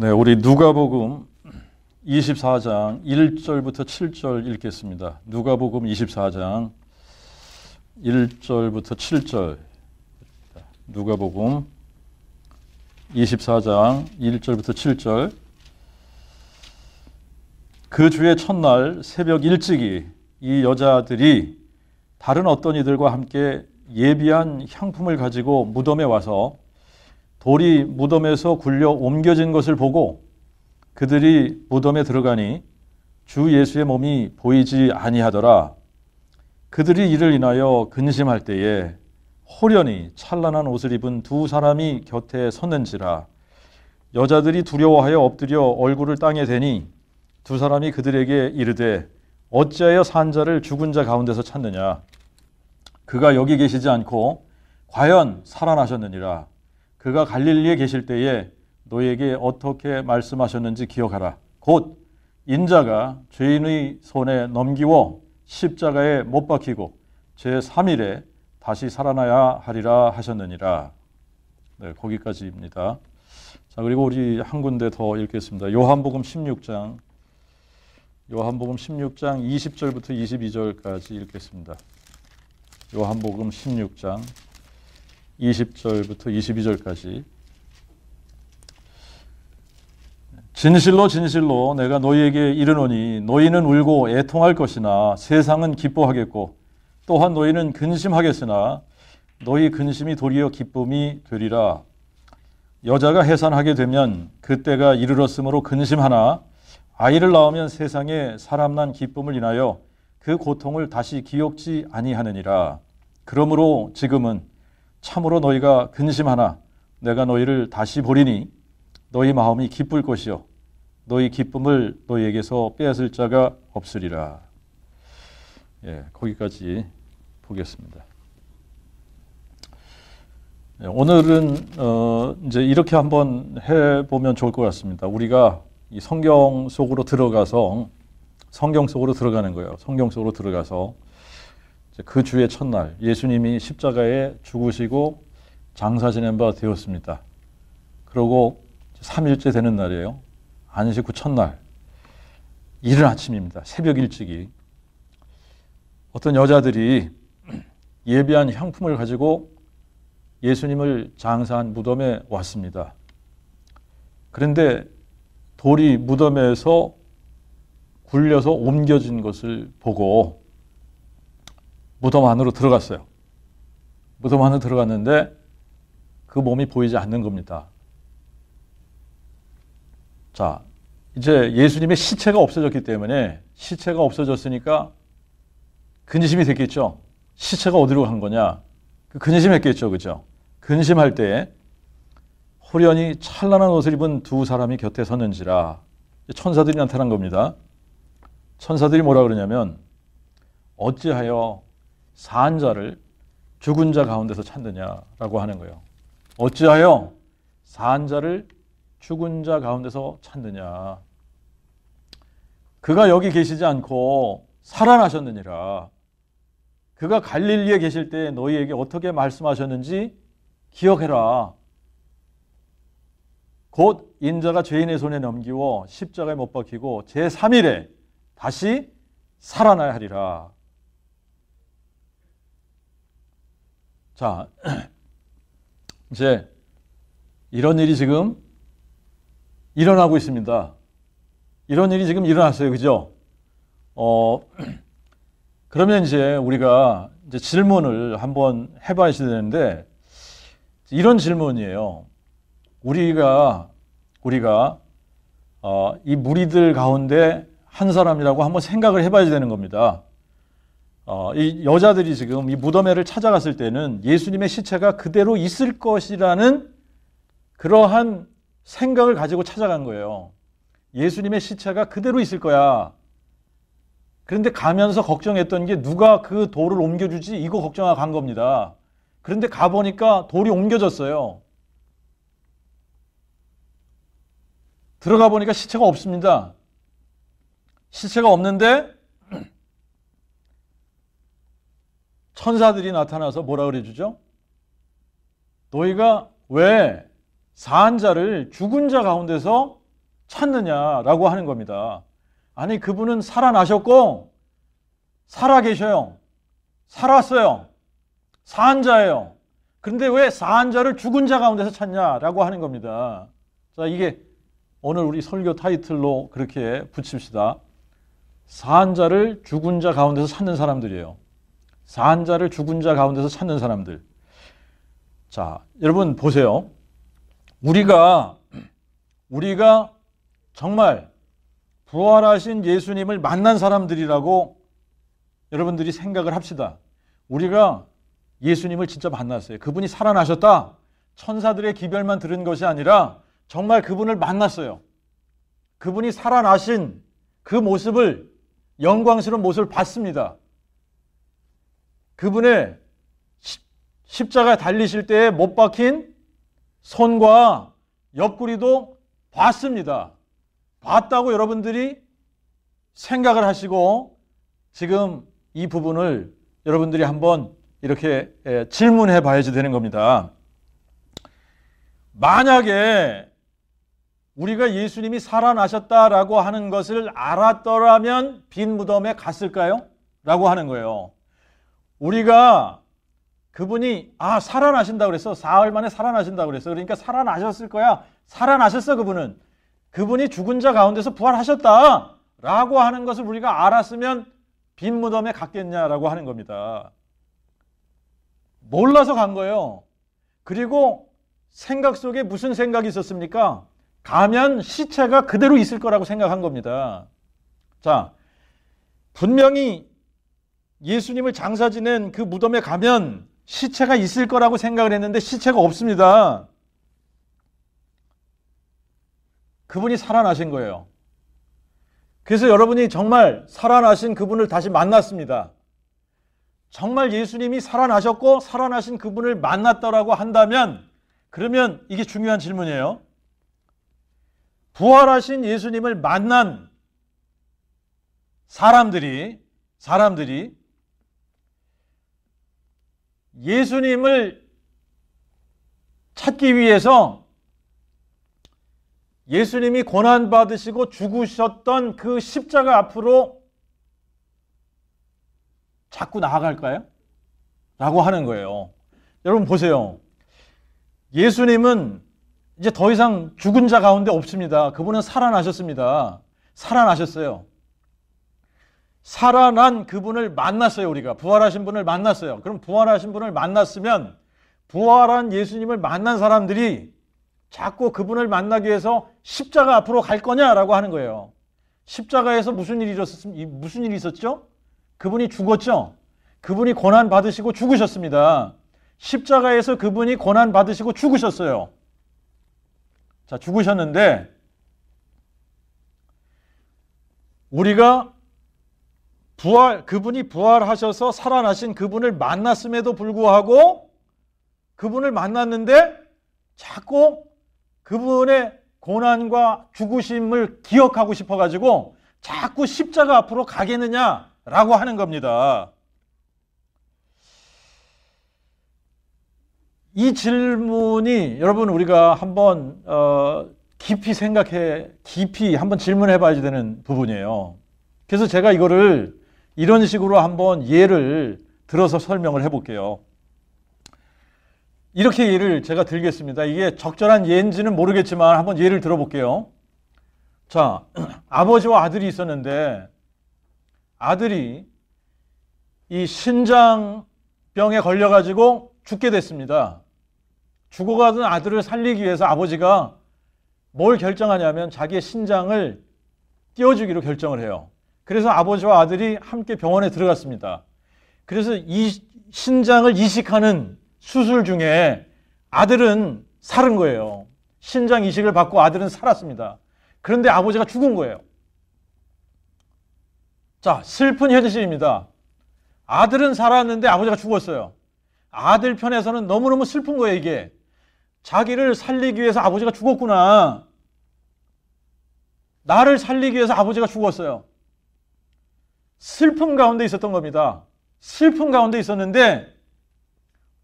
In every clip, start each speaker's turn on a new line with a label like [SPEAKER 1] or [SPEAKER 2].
[SPEAKER 1] 네, 우리 누가복음 24장 1절부터 7절 읽겠습니다. 누가복음 24장 1절부터 7절. 누가복음 24장 1절부터 7절. 그 주의 첫날 새벽 일찍이 이 여자들이 다른 어떤 이들과 함께 예비한 향품을 가지고 무덤에 와서 돌이 무덤에서 굴려 옮겨진 것을 보고 그들이 무덤에 들어가니 주 예수의 몸이 보이지 아니하더라. 그들이 이를 인하여 근심할 때에 호련히 찬란한 옷을 입은 두 사람이 곁에 섰는지라. 여자들이 두려워하여 엎드려 얼굴을 땅에 대니 두 사람이 그들에게 이르되 어찌하여 산 자를 죽은 자 가운데서 찾느냐. 그가 여기 계시지 않고 과연 살아나셨느니라. 그가 갈릴리에 계실 때에 너에게 어떻게 말씀하셨는지 기억하라. 곧 인자가 죄인의 손에 넘기워 십자가에 못 박히고 제3일에 다시 살아나야 하리라 하셨느니라. 네, 거기까지입니다. 자, 그리고 우리 한 군데 더 읽겠습니다. 요한복음 16장 20절부터 22절까지 읽겠습니다. 요한복음 16장 20절부터 22절까지. 진실로 진실로 내가 너희에게 이르노니 너희는 울고 애통할 것이나 세상은 기뻐하겠고 또한 너희는 근심하겠으나 너희 근심이 도리어 기쁨이 되리라. 여자가 해산하게 되면 그때가 이르렀으므로 근심하나 아이를 낳으면 세상에 사람 난 기쁨을 인하여 그 고통을 다시 기억지 아니하느니라. 그러므로 지금은 참으로 너희가 근심하나 내가 너희를 다시 보리니 너희 마음이 기쁠 것이요 너희 기쁨을 너희에게서 빼앗을 자가 없으리라. 예, 거기까지 보겠습니다. 예, 오늘은 이제 이렇게 한번 해보면 좋을 것 같습니다. 우리가 이 성경 속으로 들어가서 성경 속으로 들어가는 거예요. 성경 속으로 들어가서 그 주의 첫날 예수님이 십자가에 죽으시고 장사 지낸 바 되었습니다. 그리고 3일째 되는 날이에요. 안식 후 첫날 이른 아침입니다. 새벽 일찍이 어떤 여자들이 예비한 향품을 가지고 예수님을 장사한 무덤에 왔습니다. 그런데 돌이 무덤에서 굴려서 옮겨진 것을 보고 무덤 안으로 들어갔어요. 무덤 안으로 들어갔는데 그 몸이 보이지 않는 겁니다. 자, 이제 예수님의 시체가 없어졌기 때문에 시체가 없어졌으니까 근심이 됐겠죠. 시체가 어디로 간 거냐. 근심했겠죠. 그죠? 근심할 때 호련히 찬란한 옷을 입은 두 사람이 곁에 섰는지라. 천사들이 나타난 겁니다. 천사들이 뭐라 그러냐면 어찌하여 산 자를 죽은 자 가운데서 찾느냐라고 하는 거예요. 어찌하여 산 자를 죽은 자 가운데서 찾느냐. 그가 여기 계시지 않고 살아나셨느니라. 그가 갈릴리에 계실 때 너희에게 어떻게 말씀하셨는지 기억해라. 곧 인자가 죄인의 손에 넘기워 십자가에 못 박히고 제3일에 다시 살아나야 하리라. 자, 이제 이런 일이 지금 일어나고 있습니다. 이런 일이 지금 일어났어요. 그죠? 그러면 이제 우리가 이제 질문을 한번 해봐야 되는데 이런 질문이에요. 우리가 이 무리들 가운데 한 사람이라고 한번 생각을 해봐야 되는 겁니다. 이 여자들이 지금 이 무덤에를 찾아갔을 때는 예수님의 시체가 그대로 있을 것이라는 그러한 생각을 가지고 찾아간 거예요. 예수님의 시체가 그대로 있을 거야. 그런데 가면서 걱정했던 게 누가 그 돌을 옮겨주지? 이거 걱정하고 간 겁니다. 그런데 가보니까 돌이 옮겨졌어요. 들어가 보니까 시체가 없습니다. 시체가 없는데 천사들이 나타나서 뭐라 그래주죠? 너희가 왜 산 자를 죽은 자 가운데서 찾느냐라고 하는 겁니다. 아니, 그분은 살아나셨고 살아계셔요. 살았어요. 사한자예요. 그런데 왜 사한자를 죽은 자 가운데서 찾냐라고 하는 겁니다. 자, 이게 오늘 우리 설교 타이틀로 그렇게 붙입시다. 사한자를 죽은 자 가운데서 찾는 사람들이에요. 사한자를 죽은 자 가운데서 찾는 사람들. 자, 여러분 보세요. 우리가 정말 부활하신 예수님을 만난 사람들이라고 여러분들이 생각을 합시다. 우리가 예수님을 진짜 만났어요. 그분이 살아나셨다. 천사들의 기별만 들은 것이 아니라 정말 그분을 만났어요. 그분이 살아나신 그 모습을, 영광스러운 모습을 봤습니다. 그분의 십자가에 달리실 때에 못 박힌 손과 옆구리도 봤습니다. 봤다고 여러분들이 생각을 하시고 지금 이 부분을 여러분들이 한번 이렇게 질문해 봐야지 되는 겁니다. 만약에 우리가 예수님이 살아나셨다라고 하는 것을 알았더라면 빈 무덤에 갔을까요? 라고 하는 거예요. 우리가 그분이 살아나신다고 그랬어. 사흘 만에 살아나신다고 그랬어. 그러니까 살아나셨을 거야. 살아나셨어. 그분이 죽은 자 가운데서 부활하셨다 라고 하는 것을 우리가 알았으면 빈 무덤에 갔겠냐라고 하는 겁니다. 몰라서 간 거예요. 그리고 생각 속에 무슨 생각이 있었습니까? 가면 시체가 그대로 있을 거라고 생각한 겁니다. 자, 분명히 예수님을 장사 지낸 그 무덤에 가면 시체가 있을 거라고 생각을 했는데 시체가 없습니다. 그분이 살아나신 거예요. 그래서 여러분이 정말 살아나신 그분을 다시 만났습니다. 정말 예수님이 살아나셨고 살아나신 그분을 만났다라고 한다면 그러면 이게 중요한 질문이에요. 부활하신 예수님을 만난 사람들이 예수님을 찾기 위해서 예수님이 고난받으시고 죽으셨던 그 십자가 앞으로 자꾸 나아갈까요? 라고 하는 거예요. 여러분 보세요. 예수님은 이제 더 이상 죽은 자 가운데 없습니다. 그분은 살아나셨습니다. 살아나셨어요. 살아난 그분을 만났어요. 우리가 부활하신 분을 만났어요. 그럼 부활하신 분을 만났으면 부활한 예수님을 만난 사람들이 자꾸 그분을 만나기 위해서 십자가 앞으로 갈 거냐라고 하는 거예요. 십자가에서 무슨 일이 있었죠? 그분이 죽었죠. 그분이 고난 받으시고 죽으셨습니다. 십자가에서 그분이 고난 받으시고 죽으셨어요. 자, 죽으셨는데 우리가 그분이 부활하셔서 살아나신 그분을 만났음에도 불구하고 그분을 만났는데 자꾸 그분의 고난과 죽으심을 기억하고 싶어가지고 자꾸 십자가 앞으로 가겠느냐라고 하는 겁니다. 이 질문이 여러분 우리가 한번 깊이 한번 질문해 봐야 되는 부분이에요. 그래서 제가 이거를 이런 식으로 한번 예를 들어서 설명을 해볼게요. 이렇게 예를 제가 들겠습니다. 이게 적절한 예인지는 모르겠지만 한번 예를 들어볼게요. 자, 아버지와 아들이 있었는데 아들이 이 신장병에 걸려가지고 죽게 됐습니다. 죽어가던 아들을 살리기 위해서 아버지가 뭘 결정하냐면 자기의 신장을 띄워주기로 결정을 해요. 그래서 아버지와 아들이 함께 병원에 들어갔습니다. 그래서 이 신장을 이식하는 수술 중에 아들은 살은 거예요. 신장 이식을 받고 아들은 살았습니다. 그런데 아버지가 죽은 거예요. 자, 슬픈 현실입니다. 아들은 살았는데 아버지가 죽었어요. 아들 편에서는 너무너무 슬픈 거예요, 이게. 자기를 살리기 위해서 아버지가 죽었구나. 나를 살리기 위해서 아버지가 죽었어요. 슬픔 가운데 있었던 겁니다. 슬픔 가운데 있었는데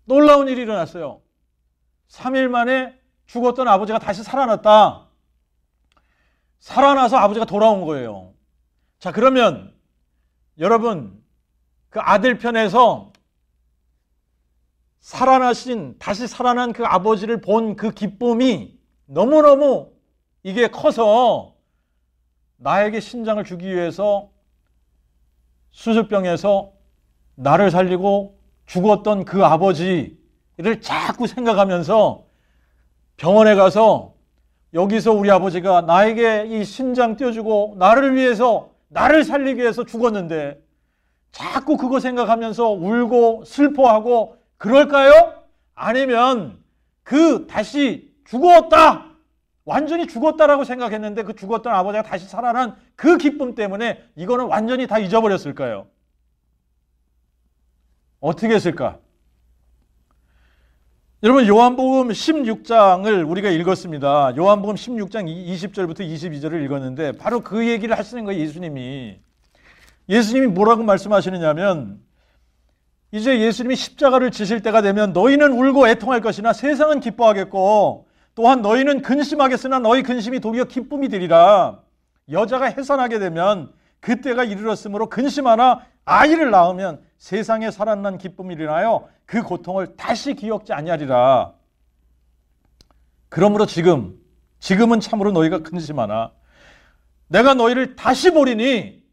[SPEAKER 1] 놀라운 일이 일어났어요. 3일 만에 죽었던 아버지가 다시 살아났다. 살아나서 아버지가 돌아온 거예요. 자, 그러면 여러분, 그 아들 편에서 다시 살아난 그 아버지를 본 그 기쁨이 너무너무 이게 커서 나에게 신장을 주기 위해서 수술병에서 나를 살리고 죽었던 그 아버지를 자꾸 생각하면서 병원에 가서 여기서 우리 아버지가 나에게 이 신장 떼어주고 나를 위해서, 나를 살리기 위해서 죽었는데 자꾸 그거 생각하면서 울고 슬퍼하고 그럴까요? 아니면 다시 죽었다, 완전히 죽었다라고 생각했는데 그 죽었던 아버지가 다시 살아난 그 기쁨 때문에 이거는 완전히 다 잊어버렸을까요? 어떻게 했을까? 여러분, 요한복음 16장을 우리가 읽었습니다. 요한복음 16장 20절부터 22절을 읽었는데 바로 그 얘기를 하시는 거예요. 예수님이 뭐라고 말씀하시느냐면, 이제 예수님이 십자가를 지실 때가 되면 너희는 울고 애통할 것이나 세상은 기뻐하겠고 또한 너희는 근심하겠으나 너희 근심이 도리어 기쁨이 되리라. 여자가 해산하게 되면 그때가 이르렀으므로 근심하나 아이를 낳으면 세상에 살아난 기쁨이 일어나요 그 고통을 다시 기억지 아니하리라. 그러므로 지금은 참으로 너희가 근심하나 내가 너희를 다시 보리니,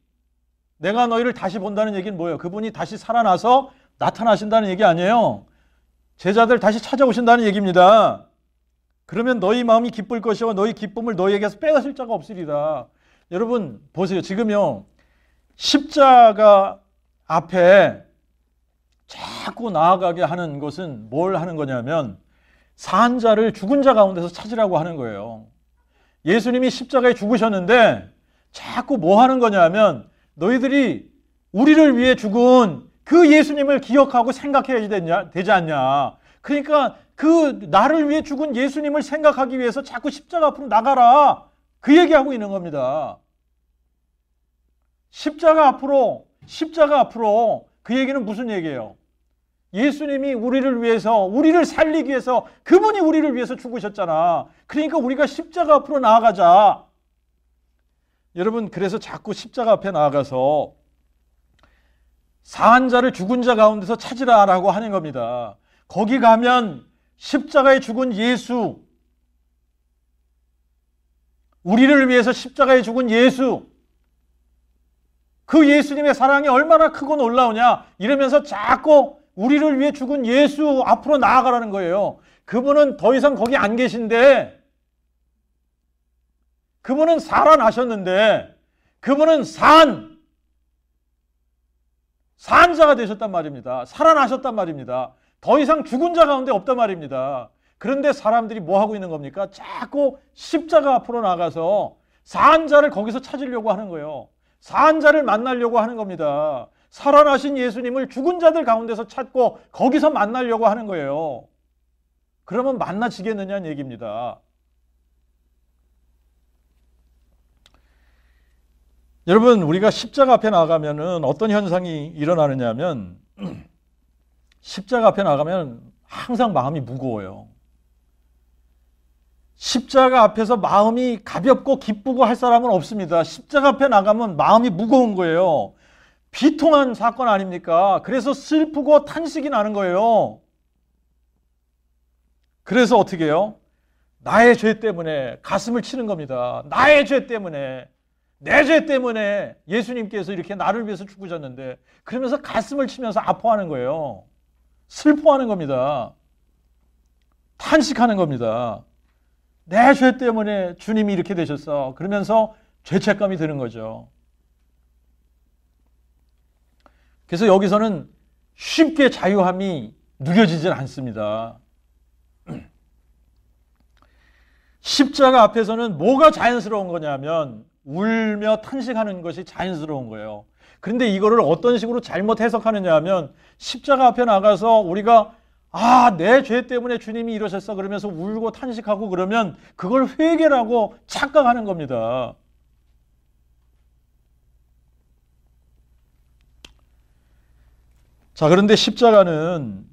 [SPEAKER 1] 내가 너희를 다시 본다는 얘기는 뭐예요? 그분이 다시 살아나서 나타나신다는 얘기 아니에요. 제자들 다시 찾아오신다는 얘기입니다. 그러면 너희 마음이 기쁠 것이요 너희 기쁨을 너희에게서 빼앗을 자가 없으리라. 여러분 보세요. 지금요, 십자가 앞에 자꾸 나아가게 하는 것은 뭘 하는 거냐면 산 자를 죽은 자 가운데서 찾으라고 하는 거예요. 예수님이 십자가에 죽으셨는데 자꾸 뭐 하는 거냐면 너희들이 우리를 위해 죽은 그 예수님을 기억하고 생각해야 되지 않냐. 그러니까 그 나를 위해 죽은 예수님을 생각하기 위해서 자꾸 십자가 앞으로 나가라, 그 얘기하고 있는 겁니다. 십자가 앞으로 그 얘기는 무슨 얘기예요? 예수님이 우리를 위해서, 우리를 살리기 위해서, 그분이 우리를 위해서 죽으셨잖아. 그러니까 우리가 십자가 앞으로 나아가자. 여러분, 그래서 자꾸 십자가 앞에 나아가서 사한 자를 죽은 자 가운데서 찾으라라고 하는 겁니다. 거기 가면 십자가에 죽은 예수, 우리를 위해서 십자가에 죽은 예수, 그 예수님의 사랑이 얼마나 크고 놀라우냐 이러면서 자꾸 우리를 위해 죽은 예수 앞으로 나아가라는 거예요. 그분은 더 이상 거기 안 계신데, 그분은 살아나셨는데, 그분은 산자가 되셨단 말입니다. 살아나셨단 말입니다. 더 이상 죽은 자 가운데 없단 말입니다. 그런데 사람들이 뭐 하고 있는 겁니까? 자꾸 십자가 앞으로 나가서 산자를 거기서 찾으려고 하는 거예요. 산자를 만나려고 하는 겁니다. 살아나신 예수님을 죽은 자들 가운데서 찾고 거기서 만나려고 하는 거예요. 그러면 만나지겠느냐는 얘기입니다. 여러분, 우리가 십자가 앞에 나가면은 어떤 현상이 일어나느냐면 십자가 앞에 나가면 항상 마음이 무거워요. 십자가 앞에서 마음이 가볍고 기쁘고 할 사람은 없습니다. 십자가 앞에 나가면 마음이 무거운 거예요. 비통한 사건 아닙니까? 그래서 슬프고 탄식이 나는 거예요. 그래서 어떻게 해요? 나의 죄 때문에 가슴을 치는 겁니다. 나의 죄 때문에, 내 죄 때문에 예수님께서 이렇게 나를 위해서 죽으셨는데, 그러면서 가슴을 치면서 아파하는 거예요. 슬퍼하는 겁니다. 탄식하는 겁니다. 내 죄 때문에 주님이 이렇게 되셨어. 그러면서 죄책감이 드는 거죠. 그래서 여기서는 쉽게 자유함이 누려지질 않습니다. 십자가 앞에서는 뭐가 자연스러운 거냐면 울며 탄식하는 것이 자연스러운 거예요. 그런데 이거를 어떤 식으로 잘못 해석하느냐 하면 십자가 앞에 나가서 우리가 내 죄 때문에 주님이 이러셨어 그러면서 울고 탄식하고 그러면 그걸 회개라고 착각하는 겁니다. 자, 그런데 십자가는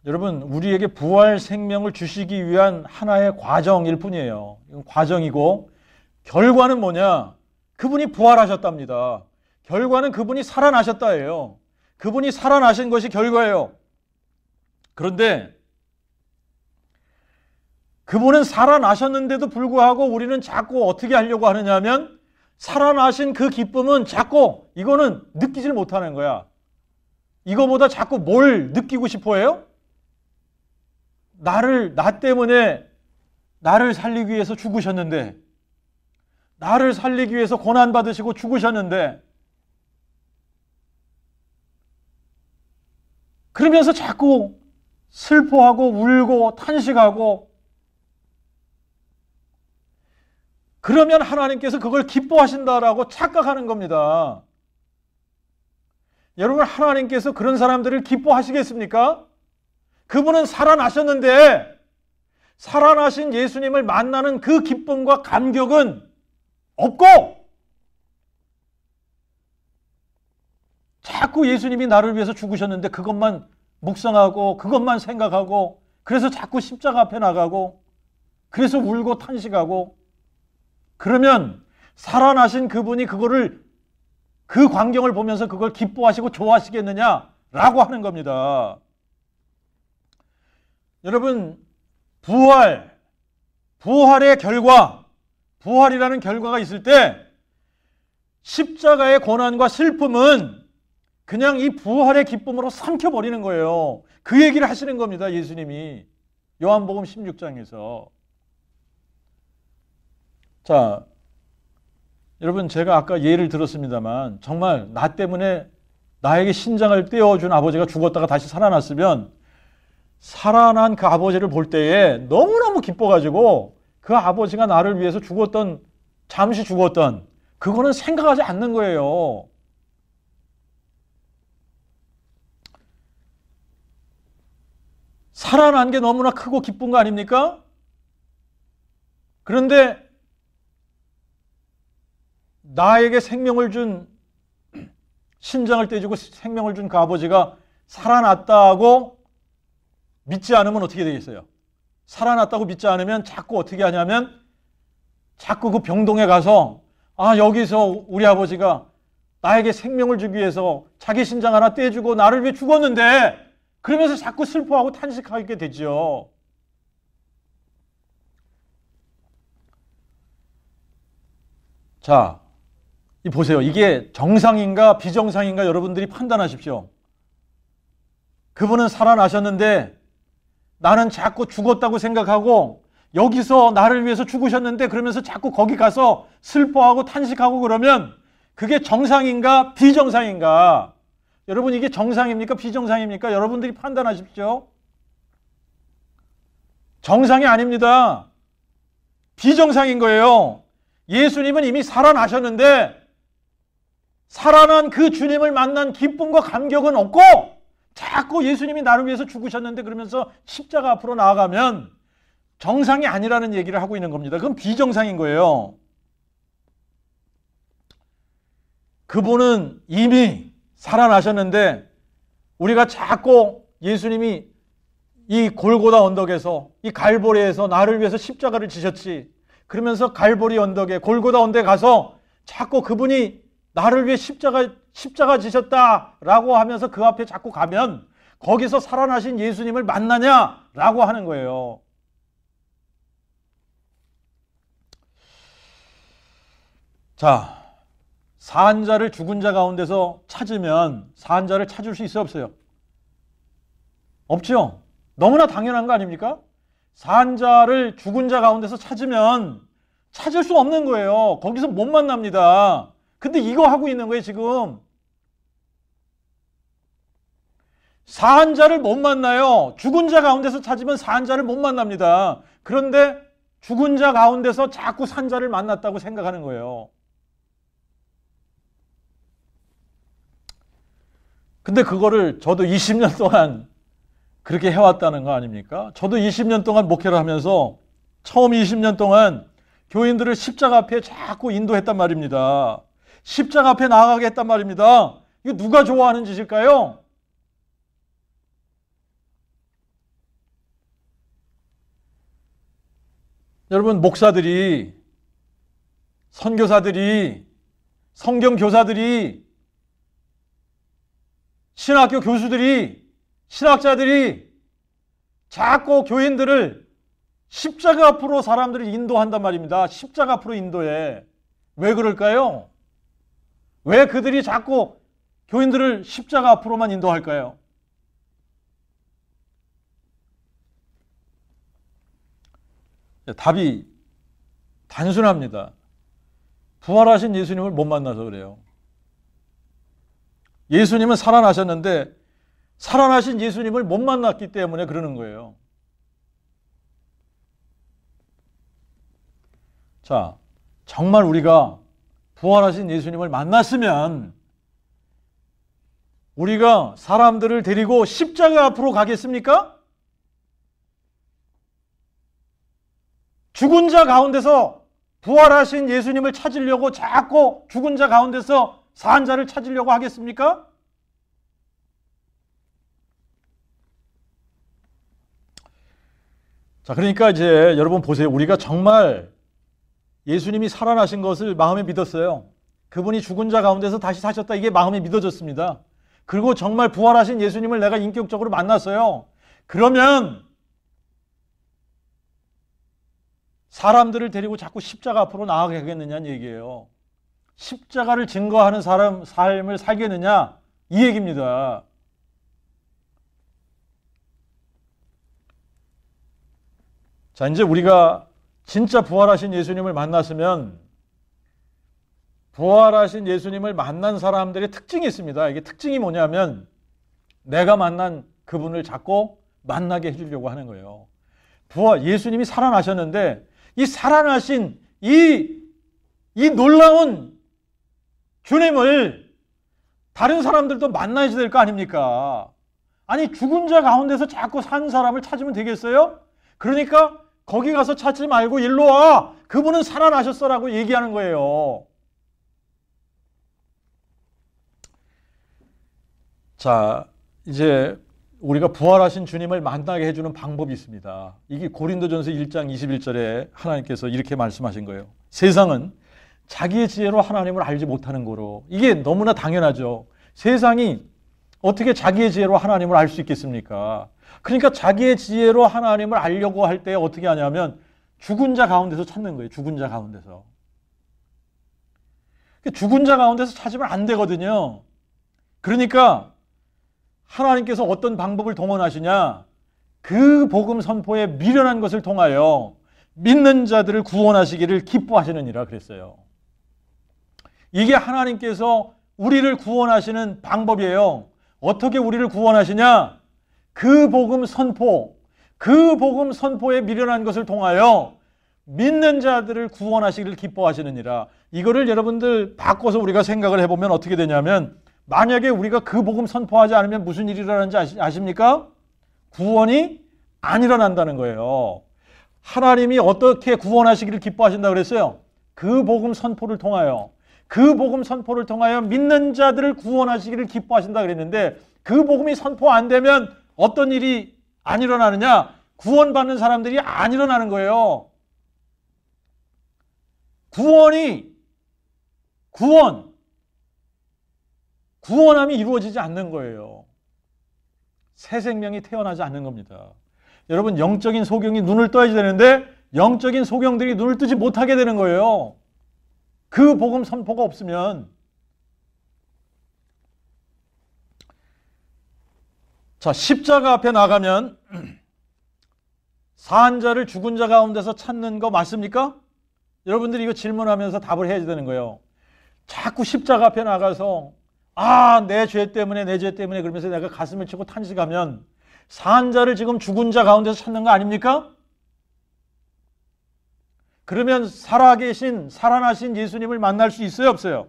[SPEAKER 1] 여러분 우리에게 부활 생명을 주시기 위한 하나의 과정일 뿐이에요. 이건 과정이고 결과는 뭐냐? 그분이 부활하셨답니다. 결과는 그분이 살아나셨다예요. 그분이 살아나신 것이 결과예요. 그런데 그분은 살아나셨는데도 불구하고 우리는 자꾸 어떻게 하려고 하느냐 하면 살아나신 그 기쁨은 자꾸 이거는 느끼질 못하는 거야. 이거보다 자꾸 뭘 느끼고 싶어 해요? 나 때문에 나를 살리기 위해서 죽으셨는데, 나를 살리기 위해서 고난받으시고 죽으셨는데, 그러면서 자꾸 슬퍼하고 울고 탄식하고, 그러면 하나님께서 그걸 기뻐하신다라고 착각하는 겁니다. 여러분, 하나님께서 그런 사람들을 기뻐하시겠습니까? 그분은 살아나셨는데 살아나신 예수님을 만나는 그 기쁨과 감격은 없고 자꾸 예수님이 나를 위해서 죽으셨는데 그것만 묵상하고 그것만 생각하고 그래서 자꾸 십자가 앞에 나가고 그래서 울고 탄식하고 그러면 살아나신 그분이 그 광경을 보면서 그걸 기뻐하시고 좋아하시겠느냐라고 하는 겁니다. 여러분, 부활의 결과, 부활이라는 결과가 있을 때 십자가의 고난과 슬픔은 그냥 이 부활의 기쁨으로 삼켜버리는 거예요. 그 얘기를 하시는 겁니다, 예수님이. 요한복음 16장에서. 자, 여러분, 제가 아까 예를 들었습니다만 정말 나 때문에 나에게 신장을 떼어준 아버지가 죽었다가 다시 살아났으면 살아난 그 아버지를 볼 때에 너무너무 기뻐가지고 그 아버지가 나를 위해서 잠시 죽었던 그거는 생각하지 않는 거예요. 살아난 게 너무나 크고 기쁜 거 아닙니까? 그런데 나에게 생명을 준, 신장을 떼주고 생명을 준 그 아버지가 살아났다고 믿지 않으면 어떻게 되겠어요? 살아났다고 믿지 않으면 자꾸 어떻게 하냐면 자꾸 그 병동에 가서 여기서 우리 아버지가 나에게 생명을 주기 위해서 자기 신장 하나 떼주고 나를 위해 죽었는데 그러면서 자꾸 슬퍼하고 탄식하게 되죠. 자, 보세요. 이게 정상인가 비정상인가 여러분들이 판단하십시오. 그분은 살아나셨는데 나는 자꾸 죽었다고 생각하고 여기서 나를 위해서 죽으셨는데 그러면서 자꾸 거기 가서 슬퍼하고 탄식하고 그러면 그게 정상인가 비정상인가? 여러분, 이게 정상입니까 비정상입니까? 여러분들이 판단하십시오. 정상이 아닙니다. 비정상인 거예요. 예수님은 이미 살아나셨는데 살아난 그 주님을 만난 기쁨과 감격은 없고 자꾸 예수님이 나를 위해서 죽으셨는데 그러면서 십자가 앞으로 나아가면 정상이 아니라는 얘기를 하고 있는 겁니다. 그건 비정상인 거예요. 그분은 이미 살아나셨는데 우리가 자꾸 예수님이 이 골고다 언덕에서 이 갈보리에서 나를 위해서 십자가를 지셨지. 그러면서 갈보리 언덕에 골고다 언덕에 가서 자꾸 그분이 나를 위해 십자가 지셨다라고 하면서 그 앞에 자꾸 가면 거기서 살아나신 예수님을 만나냐라고 하는 거예요. 자, 산 자를 죽은 자 가운데서 찾으면 산 자를 찾을 수 있어요, 없어요? 없죠? 너무나 당연한 거 아닙니까? 산 자를 죽은 자 가운데서 찾으면 찾을 수 없는 거예요. 거기서 못 만납니다. 근데 이거 하고 있는 거예요, 지금. 산 자를 못 만나요. 죽은 자 가운데서 찾으면 산 자를 못 만납니다. 그런데 죽은 자 가운데서 자꾸 산 자를 만났다고 생각하는 거예요. 근데 그거를 저도 20년 동안 그렇게 해왔다는 거 아닙니까? 저도 20년 동안 목회를 하면서 처음 20년 동안 교인들을 십자가 앞에 자꾸 인도했단 말입니다. 십자가 앞에 나아가게 했단 말입니다. 이거 누가 좋아하는 짓일까요? 여러분, 목사들이 선교사들이, 성경 교사들이, 신학교 교수들이, 신학자들이 자꾸 교인들을 십자가 앞으로 사람들을 인도한단 말입니다. 십자가 앞으로 인도해. 왜 그럴까요? 왜 그들이 자꾸 교인들을 십자가 앞으로만 인도할까요? 답이 단순합니다. 부활하신 예수님을 못 만나서 그래요. 예수님은 살아나셨는데 살아나신 예수님을 못 만났기 때문에 그러는 거예요. 자, 정말 우리가 부활하신 예수님을 만났으면 우리가 사람들을 데리고 십자가 앞으로 가겠습니까? 죽은 자 가운데서 부활하신 예수님을 찾으려고 자꾸 죽은 자 가운데서 산 자를 찾으려고 하겠습니까? 자, 그러니까 이제 여러분 보세요. 우리가 정말 예수님이 살아나신 것을 마음에 믿었어요. 그분이 죽은 자 가운데서 다시 사셨다. 이게 마음에 믿어졌습니다. 그리고 정말 부활하신 예수님을 내가 인격적으로 만났어요. 그러면 사람들을 데리고 자꾸 십자가 앞으로 나아가겠느냐는 얘기예요. 십자가를 증거하는 삶을 살겠느냐 이 얘기입니다. 자, 이제 우리가 진짜 부활하신 예수님을 만났으면 부활하신 예수님을 만난 사람들의 특징이 있습니다. 이게 특징이 뭐냐면 내가 만난 그분을 자꾸 만나게 해주려고 하는 거예요. 예수님이 살아나셨는데 이 살아나신 이 놀라운 주님을 다른 사람들도 만나야 될 거 아닙니까? 아니 죽은 자 가운데서 자꾸 산 사람을 찾으면 되겠어요? 그러니까 거기 가서 찾지 말고 일로 와. 그분은 살아나셨어라고 얘기하는 거예요. 자, 이제 우리가 부활하신 주님을 만나게 해주는 방법이 있습니다. 이게 고린도전서 1장 21절에 하나님께서 이렇게 말씀하신 거예요. 세상은 자기의 지혜로 하나님을 알지 못하는 거로. 이게 너무나 당연하죠. 세상이 어떻게 자기의 지혜로 하나님을 알 수 있겠습니까? 그러니까 자기의 지혜로 하나님을 알려고 할 때 어떻게 하냐면 죽은 자 가운데서 찾는 거예요. 죽은 자 가운데서. 죽은 자 가운데서 찾으면 안 되거든요. 그러니까 하나님께서 어떤 방법을 동원하시냐? 그 복음 선포에 미련한 것을 통하여 믿는 자들을 구원하시기를 기뻐하시느니라 그랬어요. 이게 하나님께서 우리를 구원하시는 방법이에요. 어떻게 우리를 구원하시냐? 그 복음 선포에 미련한 것을 통하여 믿는 자들을 구원하시기를 기뻐하시느니라. 이거를 여러분들 바꿔서 우리가 생각을 해보면 어떻게 되냐면 만약에 우리가 그 복음 선포하지 않으면 무슨 일이 일어나는지 아십니까? 구원이 안 일어난다는 거예요. 하나님이 어떻게 구원하시기를 기뻐하신다고 그랬어요? 그 복음 선포를 통하여 믿는 자들을 구원하시기를 기뻐하신다 그랬는데 그 복음이 선포 안 되면 어떤 일이 안 일어나느냐? 구원받는 사람들이 안 일어나는 거예요. 구원함이 이루어지지 않는 거예요. 새 생명이 태어나지 않는 겁니다. 여러분 영적인 소경이 눈을 떠야지 되는데 영적인 소경들이 눈을 뜨지 못하게 되는 거예요. 그 복음 선포가 없으면. 자, 십자가 앞에 나가면 산 자를 죽은 자 가운데서 찾는 거 맞습니까? 여러분들이 이거 질문하면서 답을 해야 되는 거예요. 자꾸 십자가 앞에 나가서 내 죄 때문에 그러면서 내가 가슴을 치고 탄식하면 산 자를 지금 죽은 자 가운데서 찾는 거 아닙니까? 그러면 살아나신 예수님을 만날 수 있어요, 없어요?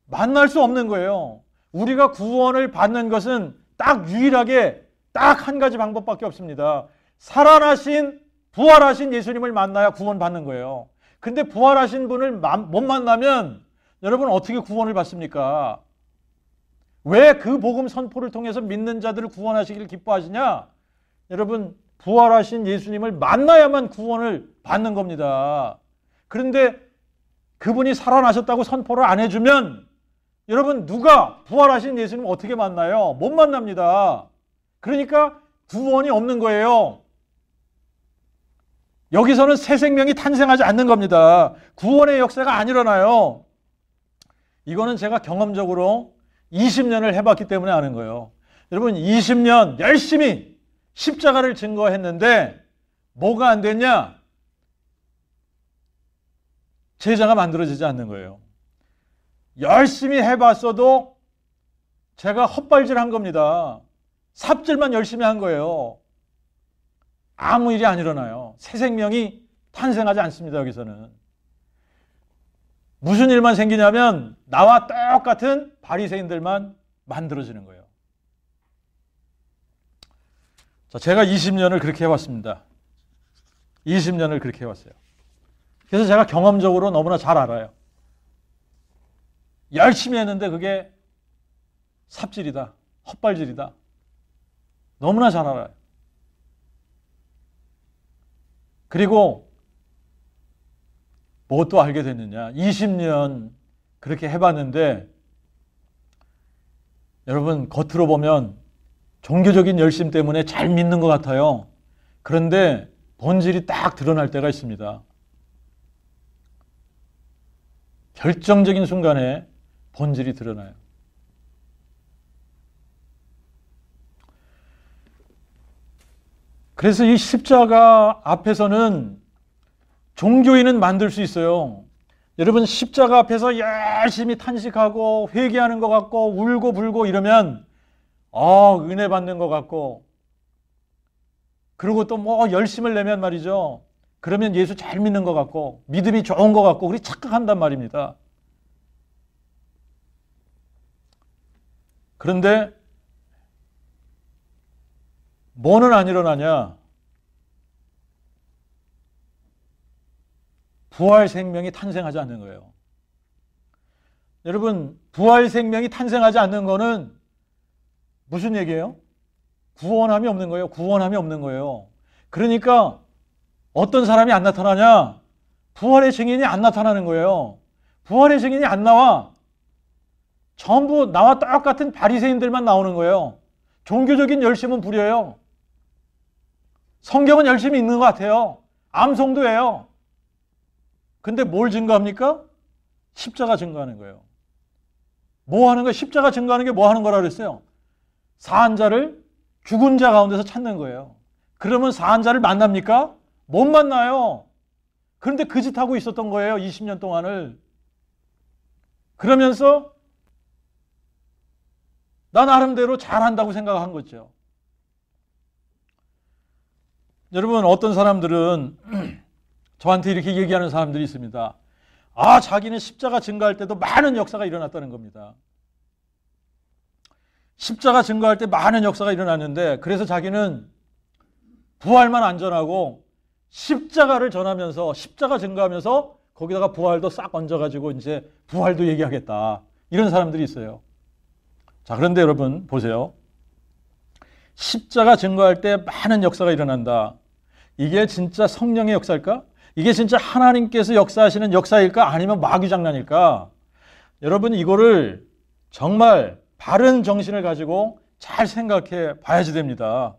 [SPEAKER 1] 만날 수 없는 거예요. 우리가 구원을 받는 것은 딱 유일하게 딱 한 가지 방법밖에 없습니다. 부활하신 예수님을 만나야 구원받는 거예요. 근데 부활하신 분을 못 만나면 여러분 어떻게 구원을 받습니까? 왜 그 복음 선포를 통해서 믿는 자들을 구원하시기를 기뻐하시냐? 여러분 부활하신 예수님을 만나야만 구원을 받는 겁니다. 그런데 그분이 살아나셨다고 선포를 안 해주면 여러분 누가 부활하신 예수님 어떻게 만나요? 못 만납니다. 그러니까 구원이 없는 거예요. 여기서는 새 생명이 탄생하지 않는 겁니다. 구원의 역사가 안 일어나요. 이거는 제가 경험적으로 20년을 해봤기 때문에 아는 거예요. 여러분 20년 열심히 십자가를 증거했는데 뭐가 안 됐냐? 제자가 만들어지지 않는 거예요. 열심히 해봤어도 제가 헛발질한 겁니다. 삽질만 열심히 한 거예요. 아무 일이 안 일어나요. 새 생명이 탄생하지 않습니다. 여기서는. 무슨 일만 생기냐면 나와 똑같은 바리새인들만 만들어지는 거예요. 자, 제가 20년을 그렇게 해왔습니다. 20년을 그렇게 해왔어요. 그래서 제가 경험적으로 너무나 잘 알아요. 열심히 했는데 그게 삽질이다. 헛발질이다. 너무나 잘 알아요. 그리고 뭐 또 알게 됐느냐. 20년 그렇게 해봤는데 여러분 겉으로 보면 종교적인 열심 때문에 잘 믿는 것 같아요. 그런데 본질이 딱 드러날 때가 있습니다. 결정적인 순간에 본질이 드러나요. 그래서 이 십자가 앞에서는 종교인은 만들 수 있어요. 여러분 십자가 앞에서 열심히 탄식하고 회개하는 것 같고 울고 불고 이러면 은혜 받는 것 같고 그리고 또 뭐 열심을 내면 말이죠. 그러면 예수 잘 믿는 것 같고 믿음이 좋은 것 같고 우리 착각한단 말입니다. 그런데 뭐는 안 일어나냐? 부활 생명이 탄생하지 않는 거예요. 여러분, 부활 생명이 탄생하지 않는 거는 무슨 얘기예요? 구원함이 없는 거예요. 구원함이 없는 거예요. 그러니까 어떤 사람이 안 나타나냐? 부활의 증인이 안 나타나는 거예요. 부활의 증인이 안 나와. 전부 나와 똑같은 바리새인들만 나오는 거예요. 종교적인 열심은 부려요. 성경은 열심히 읽는 것 같아요. 암송도 해요. 근데 뭘 증거합니까? 십자가 증거하는 거예요. 뭐 하는 거예요? 십자가 증거하는 게 뭐 하는 거라 그랬어요? 사한 자를 죽은 자 가운데서 찾는 거예요. 그러면 사한 자를 만납니까? 못 만나요. 그런데 그 짓 하고 있었던 거예요. 20년 동안을. 그러면서 나 나름대로 잘한다고 생각한 거죠. 여러분 어떤 사람들은 저한테 이렇게 얘기하는 사람들이 있습니다. 자기는 십자가 증거할 때도 많은 역사가 일어났다는 겁니다. 십자가 증거할 때 많은 역사가 일어났는데 그래서 자기는 부활만 안전하고 십자가를 전하면서 십자가 증거하면서 거기다가 부활도 싹 얹어가지고 이제 부활도 얘기하겠다. 이런 사람들이 있어요. 자, 그런데 여러분 보세요. 십자가 증거할 때 많은 역사가 일어난다. 이게 진짜 성령의 역사일까? 이게 진짜 하나님께서 역사하시는 역사일까? 아니면 마귀 장난일까? 여러분 이거를 정말 바른 정신을 가지고 잘 생각해 봐야지 됩니다.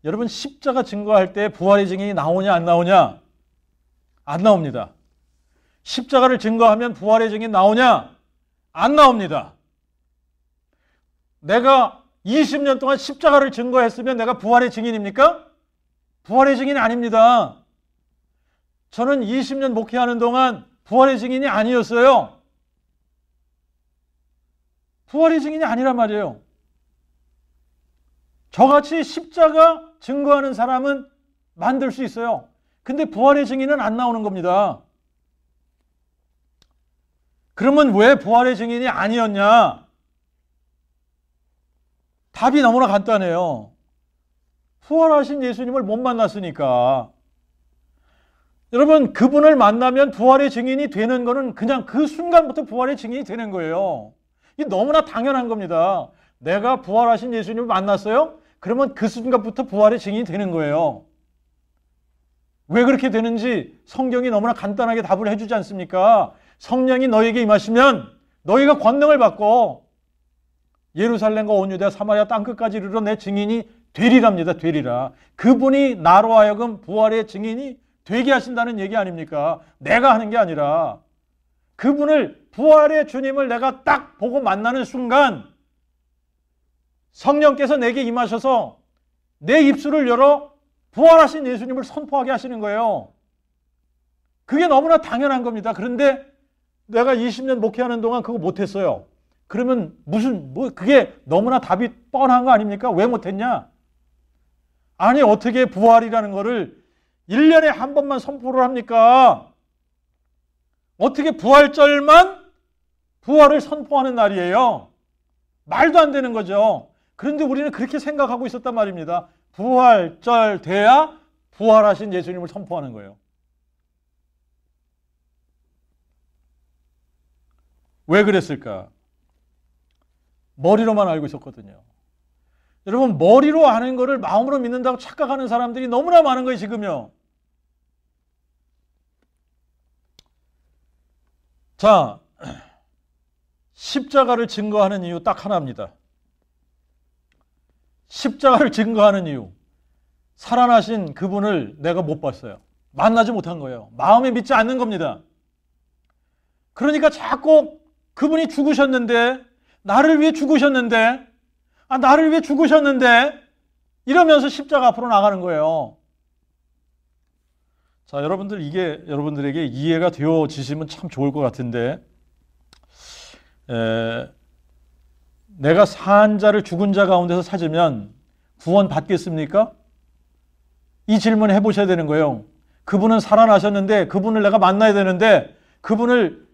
[SPEAKER 1] 여러분 십자가 증거할 때 부활의 증인이 나오냐 안 나오냐? 안 나옵니다. 십자가를 증거하면 부활의 증인이 나오냐? 안 나옵니다. 내가 20년 동안 십자가를 증거했으면 내가 부활의 증인입니까? 부활의 증인이 아닙니다. 저는 20년 목회하는 동안 부활의 증인이 아니었어요. 부활의 증인이 아니란 말이에요. 저같이 십자가 증거하는 사람은 만들 수 있어요. 근데 부활의 증인은 안 나오는 겁니다. 그러면 왜 부활의 증인이 아니었냐? 답이 너무나 간단해요. 부활하신 예수님을 못 만났으니까. 여러분 그분을 만나면 부활의 증인이 되는 거는 그냥 그 순간부터 부활의 증인이 되는 거예요. 이게 너무나 당연한 겁니다. 내가 부활하신 예수님을 만났어요? 그러면 그 순간부터 부활의 증인이 되는 거예요. 왜 그렇게 되는지 성경이 너무나 간단하게 답을 해주지 않습니까? 성령이 너희에게 임하시면 너희가 권능을 받고 예루살렘과 온 유대와 사마리아 땅끝까지 이르러 내 증인이 되리랍니다. 되리라. 그분이 나로 하여금 부활의 증인이 되게 하신다는 얘기 아닙니까? 내가 하는 게 아니라 그분을, 부활의 주님을 내가 딱 보고 만나는 순간 성령께서 내게 임하셔서 내 입술을 열어 부활하신 예수님을 선포하게 하시는 거예요. 그게 너무나 당연한 겁니다. 그런데 내가 20년 목회하는 동안 그거 못했어요. 그러면 그게 너무나 답이 뻔한 거 아닙니까? 왜 못했냐? 아니, 어떻게 부활이라는 거를 1년에 한 번만 선포를 합니까? 어떻게 부활절만 부활을 선포하는 날이에요? 말도 안 되는 거죠. 그런데 우리는 그렇게 생각하고 있었단 말입니다. 부활절 돼야 부활하신 예수님을 선포하는 거예요. 왜 그랬을까? 머리로만 알고 있었거든요. 여러분, 머리로 아는 거를 마음으로 믿는다고 착각하는 사람들이 너무나 많은 거예요, 지금요. 자, 십자가를 증거하는 이유 딱 하나입니다. 십자가를 증거하는 이유. 살아나신 그분을 내가 못 봤어요. 만나지 못한 거예요. 마음에 믿지 않는 겁니다. 그러니까 자꾸 그분이 죽으셨는데, 나를 위해 죽으셨는데, 나를 위해 죽으셨는데, 이러면서 십자가 앞으로 나가는 거예요. 자, 여러분들, 이게 여러분들에게 이해가 되어지시면 참 좋을 것 같은데, 내가 산 자를 죽은 자 가운데서 찾으면 구원 받겠습니까? 이 질문 해보셔야 되는 거예요. 그분은 살아나셨는데 그분을 내가 만나야 되는데 그분을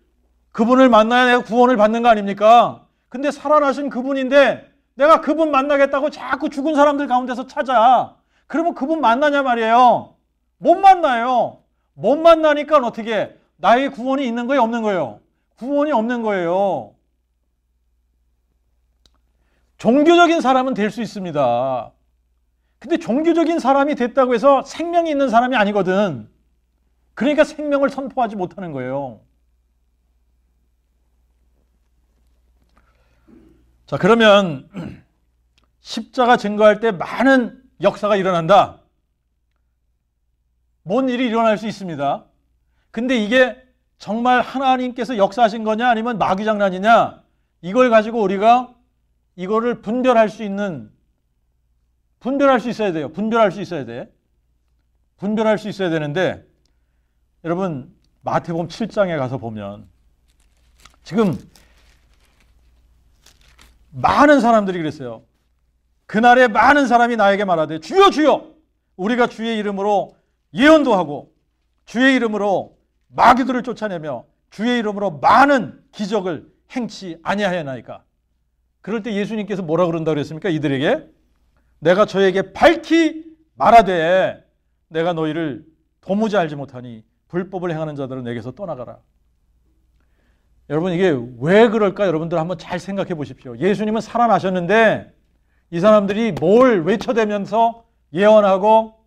[SPEAKER 1] 만나야 내가 구원을 받는 거 아닙니까? 근데 살아나신 그분인데 내가 그분 만나겠다고 자꾸 죽은 사람들 가운데서 찾아. 그러면 그분 만나냐 말이에요. 못 만나요. 못 만나니까 어떻게? 나의 구원이 있는 거예요, 없는 거예요? 구원이 없는 거예요. 종교적인 사람은 될 수 있습니다. 근데 종교적인 사람이 됐다고 해서 생명이 있는 사람이 아니거든. 그러니까 생명을 선포하지 못하는 거예요. 자, 그러면 십자가 증거할 때 많은 역사가 일어난다. 뭔 일이 일어날 수 있습니다. 근데 이게 정말 하나님께서 역사하신 거냐 아니면 마귀 장난이냐, 이걸 가지고 우리가 이거를 분별할 수 있어야 돼요. 분별할 수 있어야 돼. 분별할 수 있어야 되는데, 여러분 마태복음 7장에 가서 보면 지금 많은 사람들이 그랬어요. 그날에 많은 사람이 나에게 말하되 주여 주여 우리가 주의 이름으로 예언도 하고 주의 이름으로 마귀들을 쫓아내며 주의 이름으로 많은 기적을 행치 아니하였나이까. 그럴 때 예수님께서 뭐라 그런다고 그랬습니까? 이들에게 내가 저에게 밝히 말하되 내가 너희를 도무지 알지 못하니 불법을 행하는 자들은 내게서 떠나가라. 여러분, 이게 왜 그럴까? 여러분들 한번 잘 생각해 보십시오. 예수님은 살아나셨는데 이 사람들이 뭘 외쳐대면서 예언하고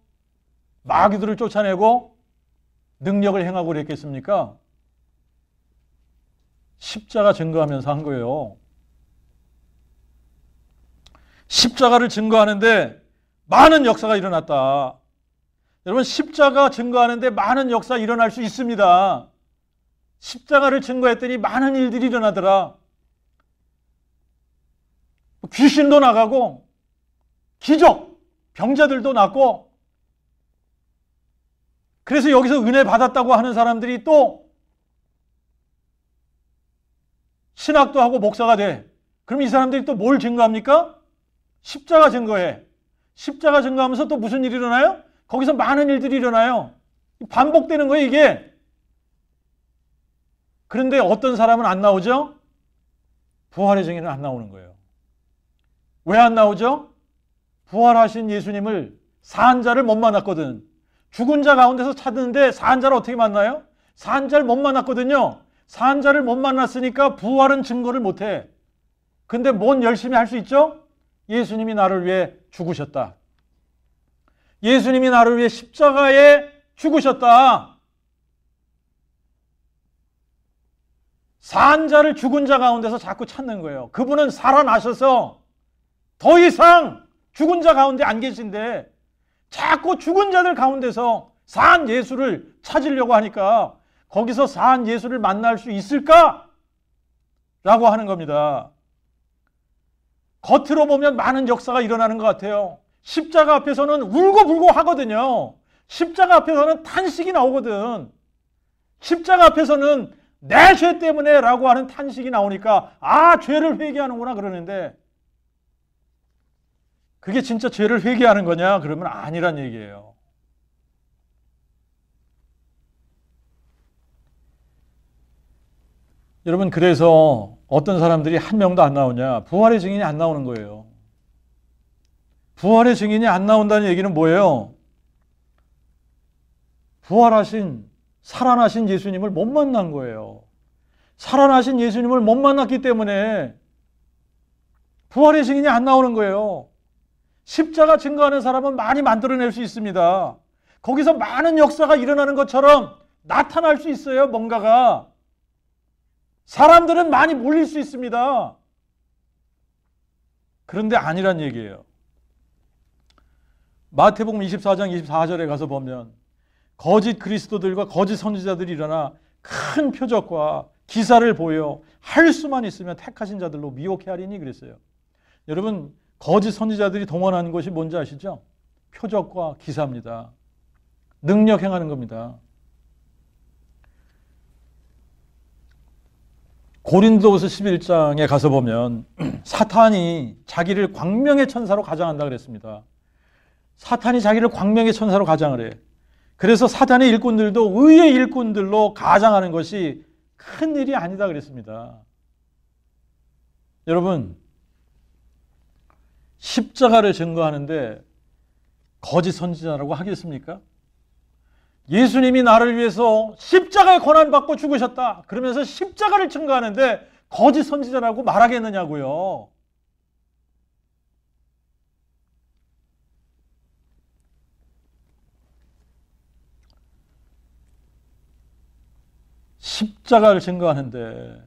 [SPEAKER 1] 마귀들을 쫓아내고 능력을 행하고 그랬겠습니까? 십자가 증거하면서 한 거예요. 십자가를 증거하는데 많은 역사가 일어났다. 여러분, 십자가 증거하는데 많은 역사 일어날 수 있습니다. 십자가를 증거했더니 많은 일들이 일어나더라. 귀신도 나가고 기적, 병자들도 낫고, 그래서 여기서 은혜 받았다고 하는 사람들이 또 신학도 하고 목사가 돼. 그럼 이 사람들이 또 뭘 증거합니까? 십자가 증거해. 십자가 증거하면서 또 무슨 일이 일어나요? 거기서 많은 일들이 일어나요. 반복되는 거예요, 이게. 그런데 어떤 사람은 안 나오죠? 부활의 증인은 안 나오는 거예요. 왜 안 나오죠? 부활하신 예수님을 산 자를 못 만났거든. 죽은 자 가운데서 찾는데 산 자를 어떻게 만나요? 산 자를 못 만났거든요. 산 자를 못 만났으니까 부활은 증거를 못해. 근데 뭔 열심히 할 수 있죠? 예수님이 나를 위해 죽으셨다. 예수님이 나를 위해 십자가에 죽으셨다. 산 자를 죽은 자 가운데서 자꾸 찾는 거예요. 그분은 살아나셔서 더 이상 죽은 자 가운데 안 계신데 자꾸 죽은 자들 가운데서 산 예수를 찾으려고 하니까 거기서 산 예수를 만날 수 있을까? 라고 하는 겁니다. 겉으로 보면 많은 역사가 일어나는 것 같아요. 십자가 앞에서는 울고불고 하거든요. 십자가 앞에서는 탄식이 나오거든. 십자가 앞에서는 내 죄 때문에 라고 하는 탄식이 나오니까 아, 죄를 회개하는구나 그러는데 그게 진짜 죄를 회개하는 거냐? 그러면 아니란 얘기예요. 여러분, 그래서 어떤 사람들이 한 명도 안 나오냐? 부활의 증인이 안 나오는 거예요. 부활의 증인이 안 나온다는 얘기는 뭐예요? 부활하신, 살아나신 예수님을 못 만난 거예요. 살아나신 예수님을 못 만났기 때문에 부활의 증인이 안 나오는 거예요. 십자가 증거하는 사람은 많이 만들어낼 수 있습니다. 거기서 많은 역사가 일어나는 것처럼 나타날 수 있어요, 뭔가가. 사람들은 많이 몰릴 수 있습니다. 그런데 아니란 얘기예요. 마태복음 24장 24절에 가서 보면 거짓 그리스도들과 거짓 선지자들이 일어나 큰 표적과 기사를 보여 할 수만 있으면 택하신 자들로 미혹해 하리니 그랬어요. 여러분, 거짓 선지자들이 동원하는 것이 뭔지 아시죠? 표적과 기사입니다. 능력 행하는 겁니다. 고린도후서 11장에 가서 보면 사탄이 자기를 광명의 천사로 가장한다 그랬습니다. 사탄이 자기를 광명의 천사로 가장을 해. 그래서 사탄의 일꾼들도 의의 일꾼들로 가장하는 것이 큰 일이 아니다 그랬습니다. 여러분, 십자가를 증거하는데 거짓 선지자라고 하겠습니까? 예수님이 나를 위해서 십자가에 고난받고 죽으셨다. 그러면서 십자가를 증거하는데 거짓 선지자라고 말하겠느냐고요. 십자가를 증거하는데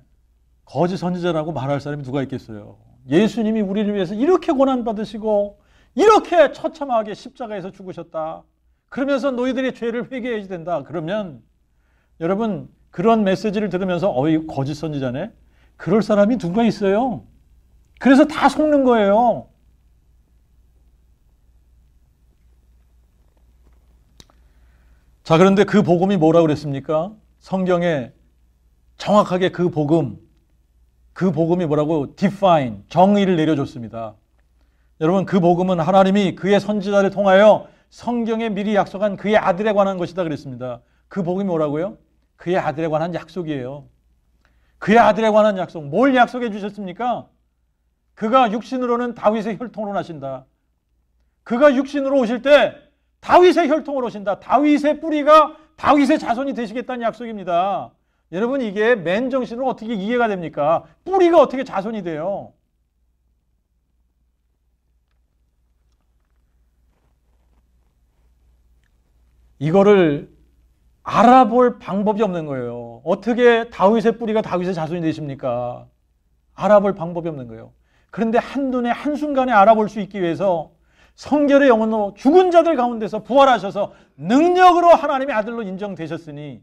[SPEAKER 1] 거짓 선지자라고 말할 사람이 누가 있겠어요? 예수님이 우리를 위해서 이렇게 고난받으시고 이렇게 처참하게 십자가에서 죽으셨다. 그러면서 너희들의 죄를 회개해야 된다. 그러면 여러분, 그런 메시지를 들으면서 어이, 거짓 선지자네? 그럴 사람이 누가 있어요? 그래서 다 속는 거예요. 자, 그런데 그 복음이 뭐라고 그랬습니까? 성경에 정확하게 그 복음이 뭐라고 define, 정의를 내려줬습니다. 여러분, 그 복음은 하나님이 그의 선지자를 통하여 성경에 미리 약속한 그의 아들에 관한 것이다 그랬습니다. 그 복음이 뭐라고요? 그의 아들에 관한 약속이에요. 그의 아들에 관한 약속. 뭘 약속해 주셨습니까? 그가 육신으로는 다윗의 혈통으로 나신다. 그가 육신으로 오실 때 다윗의 혈통으로 오신다. 다윗의 뿌리가 다윗의 자손이 되시겠다는 약속입니다. 여러분, 이게 맨정신으로 어떻게 이해가 됩니까? 뿌리가 어떻게 자손이 돼요? 이거를 알아볼 방법이 없는 거예요. 어떻게 다윗의 뿌리가 다윗의 자손이 되십니까? 알아볼 방법이 없는 거예요. 그런데 한눈에 한순간에 알아볼 수 있기 위해서 성결의 영혼으로 죽은 자들 가운데서 부활하셔서 능력으로 하나님의 아들로 인정되셨으니,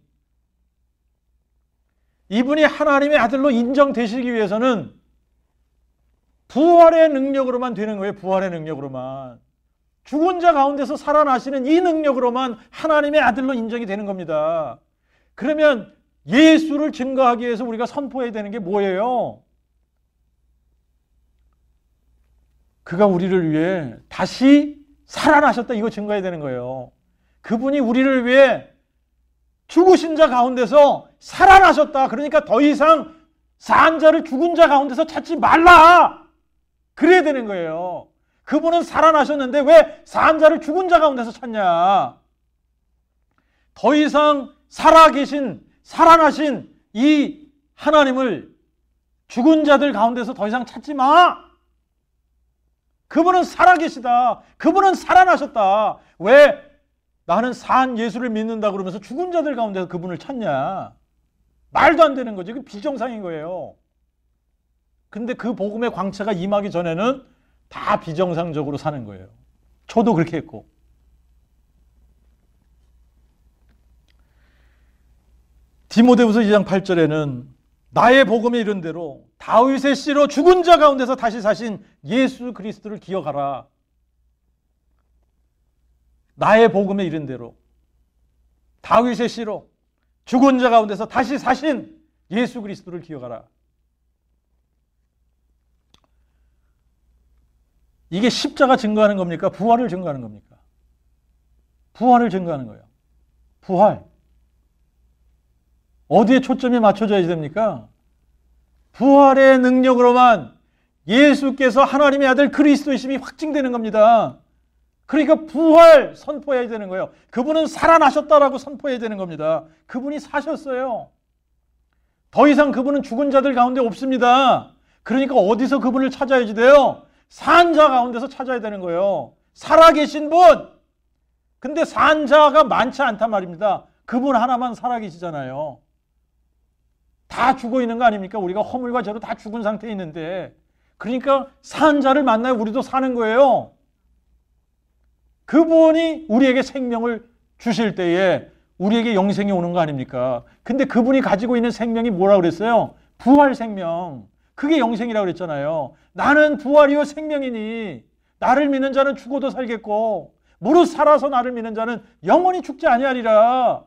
[SPEAKER 1] 이분이 하나님의 아들로 인정되시기 위해서는 부활의 능력으로만 되는 거예요. 부활의 능력으로만. 죽은 자 가운데서 살아나시는 이 능력으로만 하나님의 아들로 인정이 되는 겁니다. 그러면 예수를 증거하기 위해서 우리가 선포해야 되는 게 뭐예요? 그가 우리를 위해 다시 살아나셨다, 이거 증거해야 되는 거예요. 그분이 우리를 위해 죽으신 자 가운데서 살아나셨다. 그러니까 더 이상 산 자를 죽은 자 가운데서 찾지 말라. 그래야 되는 거예요. 그분은 살아나셨는데 왜 산 자를 죽은 자 가운데서 찾냐? 더 이상 살아계신, 살아나신 이 하나님을 죽은 자들 가운데서 더 이상 찾지 마. 그분은 살아계시다. 그분은 살아나셨다. 왜 나는 산 예수를 믿는다 그러면서 죽은 자들 가운데서 그분을 찾냐? 말도 안 되는 거죠. 이거 비정상인 거예요. 근데 그 복음의 광채가 임하기 전에는 다 비정상적으로 사는 거예요. 저도 그렇게 했고. 디모데후서 2장 8절에는 나의 복음에 이른 대로 다윗의 씨로 죽은 자 가운데서 다시 사신 예수 그리스도를 기억하라. 나의 복음에 이른 대로 다윗의 씨로 죽은 자 가운데서 다시 사신 예수 그리스도를 기억하라. 이게 십자가 증거하는 겁니까? 부활을 증거하는 겁니까? 부활을 증거하는 거예요. 부활. 어디에 초점이 맞춰져야 됩니까? 부활의 능력으로만 예수께서 하나님의 아들 그리스도이심이 확증되는 겁니다. 그러니까 부활 선포해야 되는 거예요. 그분은 살아나셨다라고 선포해야 되는 겁니다. 그분이 사셨어요. 더 이상 그분은 죽은 자들 가운데 없습니다. 그러니까 어디서 그분을 찾아야지 돼요? 산 자 가운데서 찾아야 되는 거예요. 살아계신 분. 근데 산 자가 많지 않단 말입니다. 그분 하나만 살아계시잖아요. 다 죽어 있는 거 아닙니까? 우리가 허물과 죄로 다 죽은 상태에 있는데, 그러니까 산 자를 만나야 우리도 사는 거예요. 그분이 우리에게 생명을 주실 때에 우리에게 영생이 오는 거 아닙니까? 근데 그분이 가지고 있는 생명이 뭐라고 그랬어요? 부활 생명. 그게 영생이라고 그랬잖아요. 나는 부활이요 생명이니 나를 믿는 자는 죽어도 살겠고 무릇 살아서 나를 믿는 자는 영원히 죽지 아니하리라.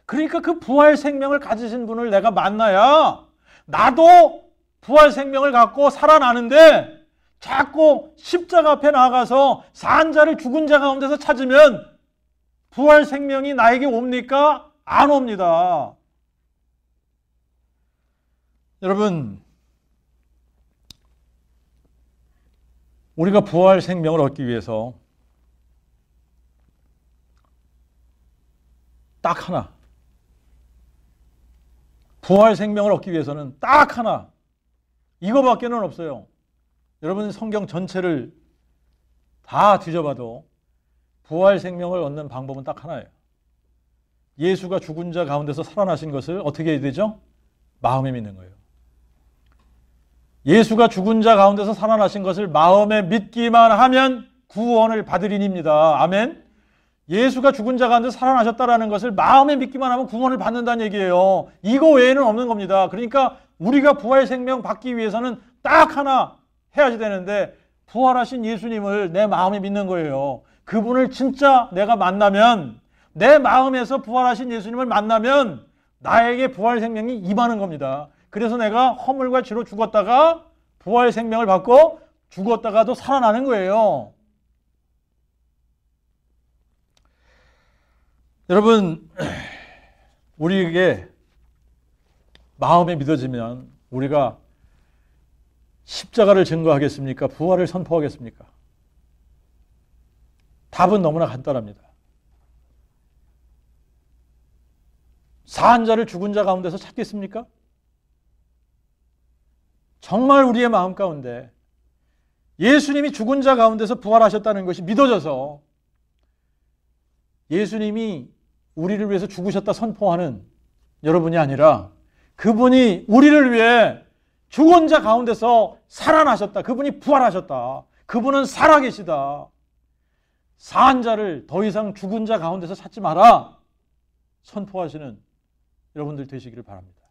[SPEAKER 1] 그러니까 그 부활 생명을 가지신 분을 내가 만나야 나도 부활 생명을 갖고 살아나는데, 자꾸 십자가 앞에 나가서 산 자를 죽은 자 가운데서 찾으면 부활 생명이 나에게 옵니까? 안 옵니다. 여러분, 우리가 부활 생명을 얻기 위해서 딱 하나, 부활 생명을 얻기 위해서는 딱 하나, 이거밖에는 없어요. 여러분 성경 전체를 다 뒤져봐도 부활 생명을 얻는 방법은 딱 하나예요. 예수가 죽은 자 가운데서 살아나신 것을 어떻게 해야 되죠? 마음에 믿는 거예요. 예수가 죽은 자 가운데서 살아나신 것을 마음에 믿기만 하면 구원을 받으리니입니다. 아멘. 예수가 죽은 자 가운데서 살아나셨다는 것을 마음에 믿기만 하면 구원을 받는다는 얘기예요. 이거 외에는 없는 겁니다. 그러니까 우리가 부활 생명 받기 위해서는 딱 하나 해야지 되는데, 부활하신 예수님을 내 마음에 믿는 거예요. 그분을 진짜 내가 만나면, 내 마음에서 부활하신 예수님을 만나면 나에게 부활 생명이 임하는 겁니다. 그래서 내가 허물과 죄로 죽었다가 부활 생명을 받고 죽었다가도 살아나는 거예요. 여러분, 우리에게 마음에 믿어지면 우리가 십자가를 증거하겠습니까? 부활을 선포하겠습니까? 답은 너무나 간단합니다. 산 자를 죽은 자 가운데서 찾겠습니까? 정말 우리의 마음 가운데 예수님이 죽은 자 가운데서 부활하셨다는 것이 믿어져서 예수님이 우리를 위해서 죽으셨다 선포하는 여러분이 아니라, 그분이 우리를 위해 죽은 자 가운데서 살아나셨다. 그분이 부활하셨다. 그분은 살아계시다. 산 자를 더 이상 죽은 자 가운데서 찾지 마라 선포하시는 여러분들 되시기를 바랍니다.